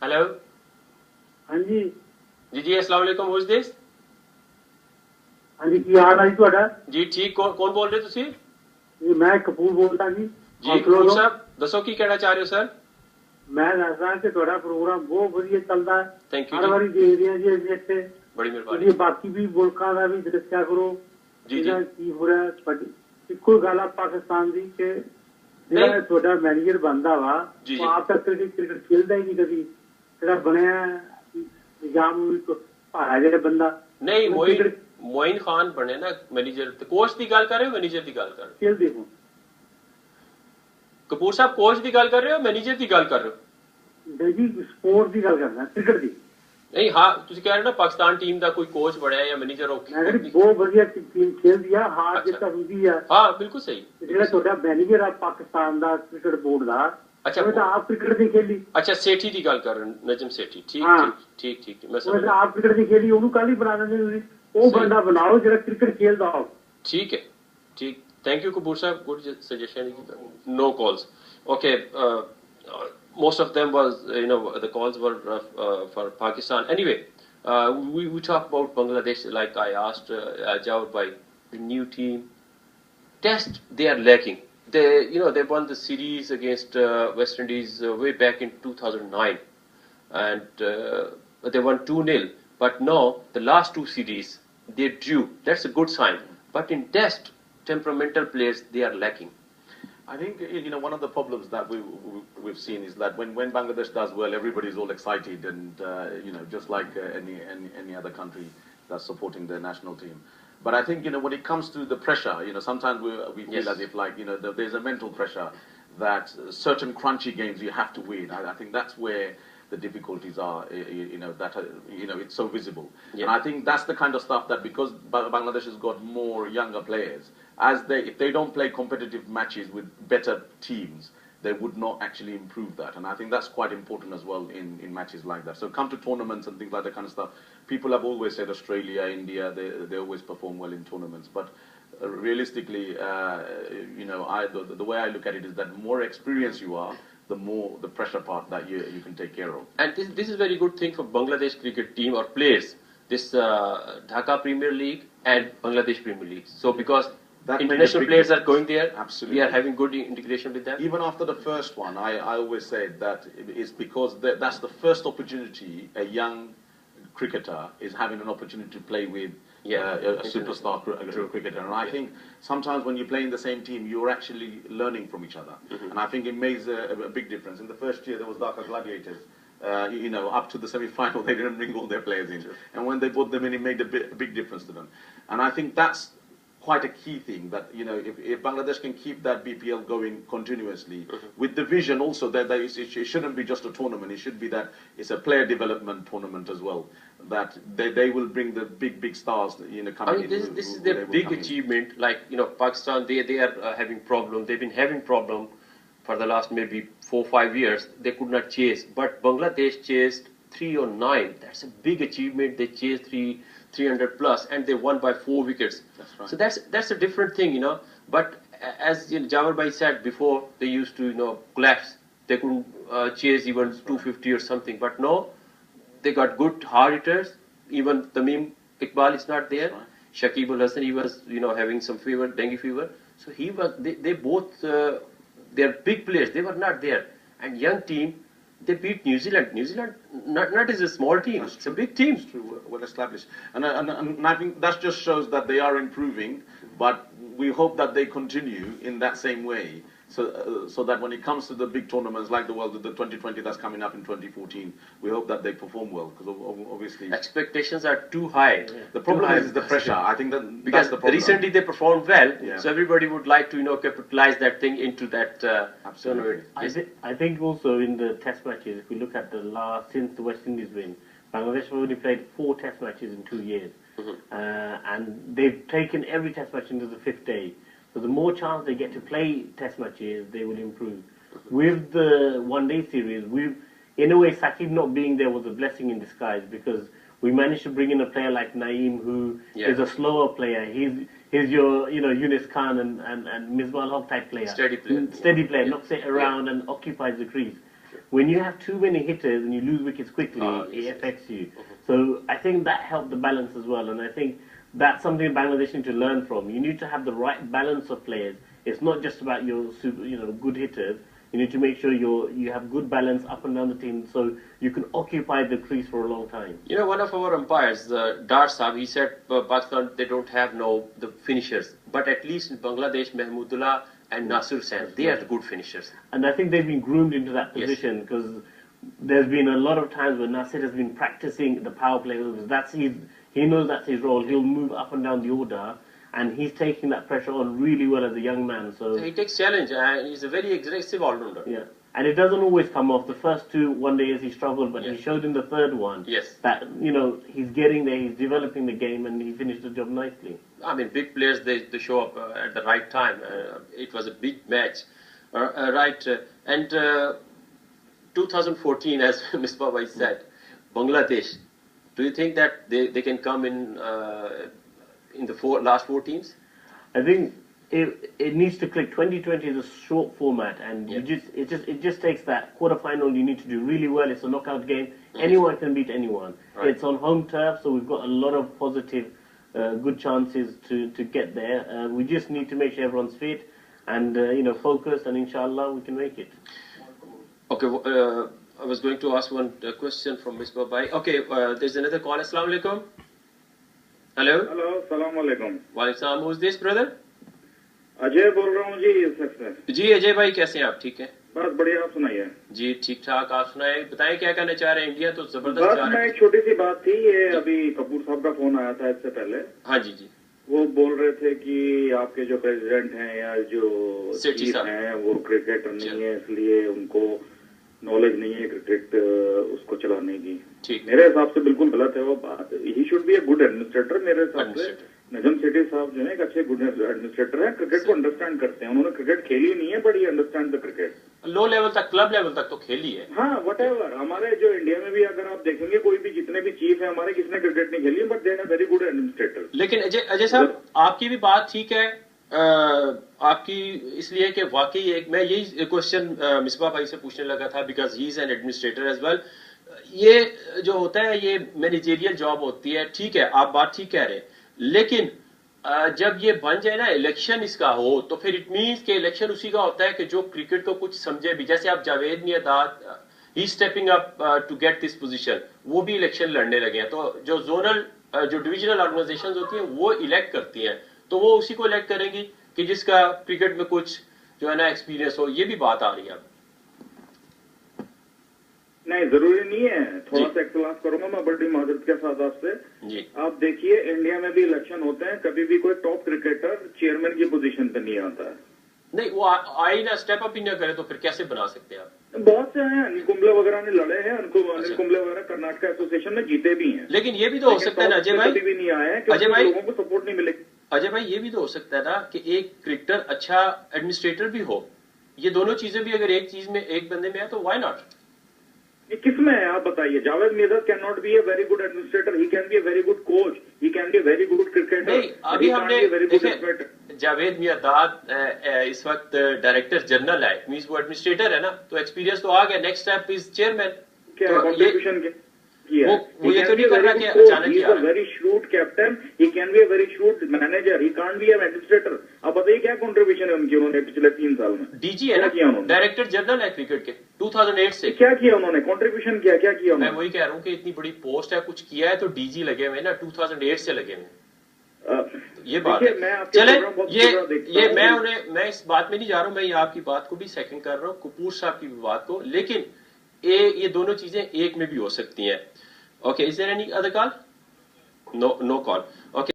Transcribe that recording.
Hello हाँ जी जी जी अस्सलाम वालेकुम हुज दिस हाँ जी की हाल है जी ਤੁਹਾਡਾ जी ठीक कौन बोल रहे ਤੁਸੀਂ जी मैं कपूर बोलता जी जी कपूर ਸਾਹਿਬ ਦੱਸੋ ਕੀ ਕਹਿਣਾ ਚਾਹ ਰਹੇ ਹੋ ਸਰ मैं ਦੱਸਦਾ ਕਿ ਤੁਹਾਡਾ ਪ੍ਰੋਗਰਾਮ ਬਹੁਤ ਵਧੀਆ ਚੱਲਦਾ ਹੈ ਥੈਂਕ ਯੂ ਹਰ ਜੀ ਵਾਰੀ ਦੇਖਦੇ ਹਾਂ ਜੀ ਅਸੀਂ ਇੱਥੇ ਬੜੀ ਮਿਹਰਬਾਨੀ ਤੁਸੀਂ ਬਾਕੀ ਵੀ ਮੁਲਕਾਂ ਦਾ ਵੀ ਦੱਸਿਆ ਕਰੋ ਜੀ ਜੀ ਇਹਦਾ ਕੀ ਹੋ ਰਿਹਾ ਸਾਡੀ ਇੱਕੋ ਗੱਲ ਆ ਪਾਕਿਸਤਾਨ ਦੀ ਕਿ ਜਿਹੜਾ ਨਹੀਂ। ਤੁਹਾਡਾ ਮੈਨੇਜਰ ਬਣਦਾ ਵਾ ਜੀ, ਉਹ ਜੀ। ਆਪ ਤੱਕ ਕ੍ਰਿਕਟ ਖੇਲਦਾ ਹੀ ਨਹੀਂ ਕਦੀ ਜਿਹੜਾ ਬਣਿਆ ਨਿਜ਼ਾਮ ਭਾਰਾ ਜਿਹੜਾ ਬੰਦਾ ਨਹੀਂ ਉਹਨੇ ਮੋਇਨ cricket ਮੋਇਨ ਖਾਨ ਬਣੇ ਨਾ ਮੈਨੇਜਰ ਤੇ ਕੋਚ ਦੀ ਗੱਲ ਕਰ ਰਹੇ ਹੋ ਮੈਨੇਜਰ ਦੀ ਗੱਲ ਕਰ ਰਹੇ ਖੇਲਦੇ ਹੋ ਹੋ ਕਪੂਰ ਸਾਹਿਬ ਕੋਚ ਦੀ ਗੱਲ ਕਰ ਰਹੇ ਹੋ ਮੈਨੇਜਰ ਦੀ ਗੱਲ ਕਰ ਰਹੇ ਹੋ ਜੀ ਸਪੋਰਟ ਦੀ ਗੱਲ ਕਰਦਾ ਕ੍ਰਿਕਟ ਦੀ ਨਹੀਂ ਹਾਂ ਤੁਸੀਂ ਕਹਿ ਰਹੇ ਹੋ ਨਾ ਪਾਕਿਸਤਾਨ ਟੀਮ ਦਾ ਕੋਈ ਕੋਚ ਬਣਿਆ ਜਾਂ ਮੈਨੇਜਰ ਹੋ ਮੈਂ ਕਹਿੰਦੀ ਬਹੁਤ ਵਧੀਆ ਟੀਮ ਖੇਲਦੀ ਆ ਹਾਰ ਅੱਛਾ। ਜਿੱਤ ਹੁੰਦੀ ਆ ਹਾਂ ਬਿਲਕੁਲ ਸਹੀ ਜਿਹੜਾ ਤੁਹਾਡਾ ਮੈਨੇਜਰ ਆ ਪਾਕਿਸਤਾਨ ਦਾ ਕ੍ਰਿਕਟ ਬੋਰਡ ਦਾ ਅੱਛਾ ਉਹ ਤਾਂ ਆਪ ਕ੍ਰਿਕਟ ਦੀ ਖੇਲੀ ਅੱਛਾ ਸੇਠੀ ਦੀ ਗੱਲ ਕਰ ਰਹੇ ਹੋ ਨਜਮ ਸੇਠੀ ਠੀਕ ਹਾਂ। ਠੀਕ ਠੀਕ ਠੀਕ ਮੈਂ ਉਹ ਸਮਝ ਤਾਂ ਆਪ ਕ੍ਰਿਕਟ ਦੀ ਖੇਲੀ ਉਹਨੂੰ ਕੱਲ ਹੀ ਬਣਾ ਦਿੰਦੇ ਤੁਸੀਂ ਉਹ ਸਹੀ। ਬੰਦਾ ਬਣਾਓ ਜਿਹੜਾ ਕ੍ਰਿਕਟ ਖੇਲਦਾ ਹੋ ठीक है ठीक थैंक यू कपूर साहब good suggestion no calls okay most of them was the calls were for Pakistan anyway we talk about Bangladesh like I asked Jawad by the new team test they are lacking they won the series against West Indies way back in 2009 and they won 2-0 but no the last two series they drew that's a good sign but in test temperamental players they are lacking. I think one of the problems that we've seen is that when Bangladesh does well, everybody's all excited and just like any other country that's supporting their national team. But I think when it comes to the pressure, sometimes we feel Yes. as if like there's a mental pressure that certain crunchy games you have to win. I think that's where the difficulties are, it's so visible. Yeah. And I think that's the kind of stuff that because Bangladesh has got more younger players, if they don't play competitive matches with better teams, they would not actually improve that. And I think that's quite important as well in matches like that. So come to tournaments and things like that kind of stuff. People have always said Australia, India, they always perform well in tournaments. But realistically, the way I look at it is that more experienced you are, the more the pressure part that you can take care of. And this is very good thing for Bangladesh cricket team or players. This Dhaka Premier League and Bangladesh Premier League. So because That international players are going there, Absolutely. we are having good integration with them. Even after the first one, I always said that it's because that's the first opportunity a young cricketer is having an opportunity to play with a superstar cricketer. And I think sometimes when you play in the same team, you're actually learning from each other. And I think it makes a big difference. In the first year, there was Dhaka Gladiators. Up to the semi-final, they didn't bring all their players in. And when they brought them in, it made a big difference to them. And I think that's quite a key thing that if Bangladesh can keep that BPL going continuously with the vision also that it shouldn't be just a tournament, it should be that it's a player development tournament as well, that they will bring the big stars coming I mean, in. this is their big achievement. Like Pakistan, they are having problem. They've been having problem for the last maybe 4-5 years. They could not chase, but Bangladesh chased 309. That's a big achievement. They chased 300 plus, and they won by 4 wickets. That's right. So that's a different thing, But as Jawar Bhai said before, they used to collapse. They couldn't chase even 250 or something. But no, they got good hard hitters. Even Tamim Iqbal is not there. Right. Shakib Al Hasan, he was having some fever, dengue fever. So he was. They both they're big players. They were not there. And young team, they beat New Zealand. New Zealand not is a small team. That's It's a big team. It's true, well established. And I think that just shows that they are improving, but we hope that they continue in that same way. So that when it comes to the big tournaments like the 2020 that's coming up in 2014, we hope that they perform well, because obviously Expectations are too high. the problem is the pressure. I think that's Because the problem. recently they performed well, Yeah. so everybody would like to capitalize that thing into that Absolutely. tournament. I think also in the test matches, if we look at since the West Indies win, Bangladesh have only played 4 test matches in 2 years. And they've taken every test match into the 5th day. So the more chance they get to play test matches, they will improve. With the one-day series, in a way, Saqib not being there was a blessing in disguise, because we managed to bring in a player like Naeem, who is a slower player. He's your Yunus Khan and Misbah al Haq type player. Steady player. Steady player, knocks it around and occupies the crease. when you have too many hitters and you lose wickets quickly, it affects you. So I think that helped the balance as well, and I think that's something Bangladesh need to learn from. You need to have the right balance of players. It's not just about your good hitters. You need to make sure you have good balance up and down the team so you can occupy the crease for a long time. You know, one of our umpires, Dar Saab, he said Pakistan, they don't have the finishers. But at least in Bangladesh, Mahmudullah and Nasir Hussain, they are the good finishers. And I think they've been groomed into that position because there's been a lot of times where Nasir has been practicing the power play. He knows that's his role. He'll move up and down the order. And he's taking that pressure on really well as a young man. So he takes challenge, and he's a very aggressive all-rounder. Yeah, and it doesn't always come off. The first 2 one-days he struggled, but he showed in the third one that he's getting there, he's developing the game, and he finished the job nicely. I mean, big players they show up at the right time. It was a big match, right? And 2014, as Misbah Bhai said, Bangladesh. Do you think that they can come in the last 4 teams? I think it needs to click. 2020 is a short format, and it just takes that quarterfinal. You need to do really well. It's a knockout game. Anyone can beat anyone. Right. It's on home turf, so we've got a lot of positive, good chances to get there. We just need to make sure everyone's fit and focused, and inshallah we can make it. Okay. I was going to ask one question from Misbah Bhai. Okay, there's another call. Assalamu alaikum. Hello. Hello सलाम वालेकुम। वालेकुम। Who's this brother? Ajay बोल रहा हूँ जी यूसुफ से। जी अजय भाई, कैसे हैं आप? ठीक है, बस बढ़िया, आप सुनाइए। जी ठीक ठाक, आप सुनाए, बताएं क्या कहना चाह रहे हैं? इंडिया तो जबरदस्त जा रहा है। बस मैं एक छोटी सी बात थी, ये अभी कपूर साहब का फोन आया था इससे पहले। हाँ जी जी। वो बोल रहे थे कि आपके जो प्रेसिडेंट हैं या जो चीफ हैं वो क्रिकेटर नहीं है, इसलिए उनको नॉलेज नहीं है क्रिकेट उसको चलाने की। मेरे हिसाब से बिल्कुल गलत है वो बात। He should be a good administrator. मेरे हिसाब से नजम सेठी साहब जो है एक अच्छे गुड एडमिनिस्ट्रेटर है, क्रिकेट को अंडरस्टैंड करते हैं। उन्होंने क्रिकेट खेली नहीं है, but he understand the cricket. Low level तक, क्लब लेवल तक तो खेली है। हाँ, व्हाटएवर। हमारे जो इंडिया में भी अगर आप देखेंगे, कोई भी जितने भी चीफ है हमारे, किसने क्रिकेट नहीं खेली, but they are very good administrator. लेकिन अजय साहब, आपकी भी बात ठीक है, आपकी इसलिए कि वाकई मैं यही क्वेश्चन मिसबा भाई से पूछने लगा था, because he is an administrator as well. ये जो होता है ये मैनेजेरियल जॉब होती है, ठीक है, आप बात ठीक कह रहे हैं, लेकिन जब ये बन जाए ना इलेक्शन इसका हो, तो फिर इट मीन्स कि इलेक्शन उसी का होता है कि जो क्रिकेट को कुछ समझे भी। जैसे आप Javed Miandad, he stepping up to get this position, वो भी इलेक्शन लड़ने लगे हैं। तो जो जोनल जो डिविजनल ऑर्गेनाइजेशंस होती हैं वो इलेक्ट करती हैं, तो वो उसी को इलेक्ट करेंगी कि जिसका क्रिकेट में कुछ जो है ना एक्सपीरियंस हो। ये भी बात आ रही है अब। नहीं, जरूरी नहीं है। थोड़ा सा एक्सलाफ करूंगा मैं बड़ी माजरत के साथ आपसे जी। आप देखिए, इंडिया में भी इलेक्शन होते हैं, कभी भी कोई टॉप क्रिकेटर चेयरमैन की पोजीशन पे नहीं आता है। नहीं, वो आई ना स्टेप अप ही ना करे तो फिर कैसे बना सकते हैं आप? बहुत से हैं, अनिल कुंबले वगैरह ने लड़े हैं। अनिल कुंबले वगैरह कर्नाटक एसोसिएशन में जीते भी हैं। लेकिन ये भी तो हो सकता है ना अजय भाई, भी नहीं आया है क्योंकि लोगों को सपोर्ट नहीं मिलेगी। अजय भाई, ये भी तो हो सकता है ना कि एक क्रिकेटर अच्छा एडमिनिस्ट्रेटर भी हो। ये दोनों चीजें भी अगर एक चीज में, एक बंदे में है, तो व्हाई नॉट? किस में है आप बताइए? Javed my dad can not be a very good administrator, he can be a very good coach, he can be a very good cricketer. नहीं, अभी हमने देखे जावेद मियादाद इस वक्त डायरेक्टर जनरल है, मींस वो एडमिनिस्ट्रेटर है ना, तो एक्सपीरियंस तो आ गया। Next step is chairman. क्या कंट्रीब्यूशन किया? वो ये तो नहीं कर रहा कि अचानक ही आ रहा है। Very shrewd captain, he can be a very shrewd manager, he can't be A administrator. आप बताइए क्या कंट्रीब्यूशन है उनकी, उन्होंने पिछले 3 साल में? डीजी है ना, डायरेक्टर जनरल है क्रिकेट के 2008 से। क्या किया उन्होंने? कंट्रीब्यूशन किया, क्या किया उन्होंने? मैं वही कह रहा हूँ कि इतनी बड़ी पोस्ट है, कुछ किया है तो डीजी लगे हुए ना, 2008 से लगे हुए। ये बात है। चले, ये मैं इस बात में नहीं जा रहा हूँ, मैं आपकी बात को भी सेकंड कर रहा हूँ, कपूर साहब की भी बात को, लेकिन ये दोनों चीजें एक में भी हो सकती हैं। Okay, is there any other call? No call. Okay.